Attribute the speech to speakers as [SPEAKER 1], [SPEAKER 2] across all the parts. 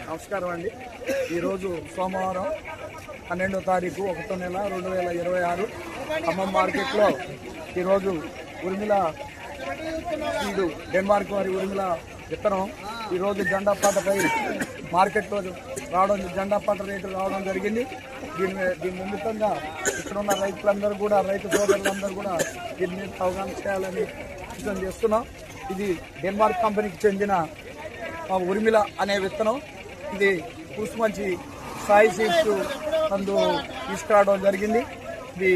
[SPEAKER 1] నమస్కారం అండి. ఈరోజు సోమవారం 12వ తారీఖు 1వ నెల 2026 ఖమ్మం మార్కెట్లో ఈరోజు ఉర్మిళ సీడు డెన్మార్క్ వారి ఉర్మిళ విత్తనం ఈరోజు జెండాపాటపై మార్కెట్లో రావడం, జెండాపాట రేటు రావడం జరిగింది. దీని నిమిత్తంగా ఇక్కడున్న రైతులందరూ కూడా, రైతు సోదరులందరూ కూడా దీని మీద అవగాహన చేయాలని సూచన చేస్తున్నాం. ఇది డెన్మార్క్ కంపెనీకి చెందిన ఉర్మిళ అనే విత్తనం. ఇది కూసుమంచి సాయి సీడ్స్ అందు తీసుకురావడం జరిగింది. ఇది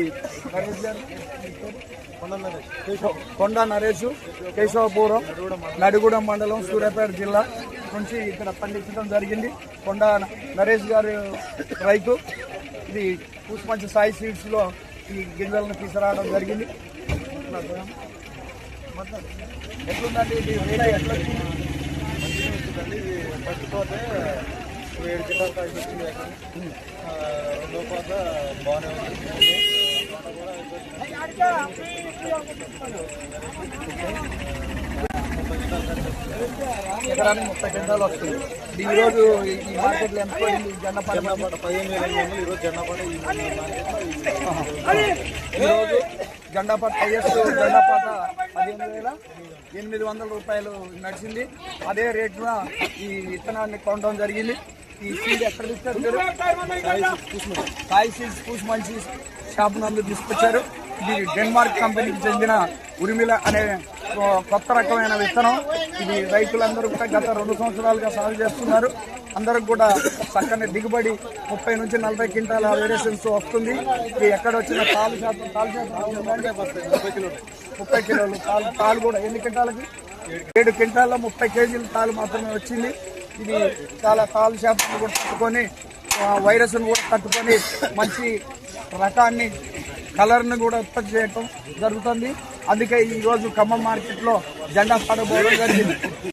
[SPEAKER 1] కొండ నరేష్, కేశవపురం, నడిగూడెం మండలం, సూర్యాపేట జిల్లా నుంచి ఇక్కడ పండించడం జరిగింది. కొండ నరేష్ గారి రైతు. ఇది కూసుమంచి సాయి సీడ్స్లో ఈ గింజలను తీసుకురావడం జరిగింది. ఎట్లుందండి ఇది రేట్? ఎట్లా
[SPEAKER 2] పట్టుకోతే 7 కిలోలు వచ్చింది. రెండో కోత బాగానే ఉంది.
[SPEAKER 1] ఎకరానికి 30 క్వింటాలు వస్తుంది. ఈరోజు ఈ మార్కెట్లో ఎంత పడింది? జెండాపాట
[SPEAKER 2] 15,500. ఈరోజు జెండాపాట
[SPEAKER 1] ఈరోజు జెండాపాట హైయెస్ట్ జెండాపాట 15,800 రూపాయలు నడిచింది. అదే రేటున ఈ విత్తనాన్ని కొనడం జరిగింది. ఈ సీడ్ ఎక్కడ తీసుకొచ్చారు? సాయి సీడ్స్ కూసుమంచి షాప్ నందు తీసుకొచ్చారు. ఇది డెన్మార్క్ కంపెనీకి చెందిన ఉర్మిళ అనే కొత్త రకమైన విత్తనం. ఇది రైతులందరూ కూడా గత 2 సంవత్సరాలుగా సాగు చేస్తున్నారు. అందరికి కూడా చక్కని దిగుబడి 30 నుంచి 40 క్వింటాల వేరియేషన్స్ వస్తుంది. ఇది ఎక్కడ వచ్చిన తాలు శాతం 30 కిలోలు తాలు కూడా ఎన్ని క్వింటాలకి? 7 క్వింటాల్లో 30 కేజీల తాలు మాత్రమే వచ్చింది. ఇది చాలా తాలు శాతం కూడా తట్టుకొని, వైరస్ను కూడా తట్టుకొని మంచి రకాన్ని, కలర్ని కూడా ఉత్పత్తి చేయటం జరుగుతుంది. అందుకే ఈరోజు ఖమ్మం మార్కెట్లో జెండా పాట పోవడం జరిగింది.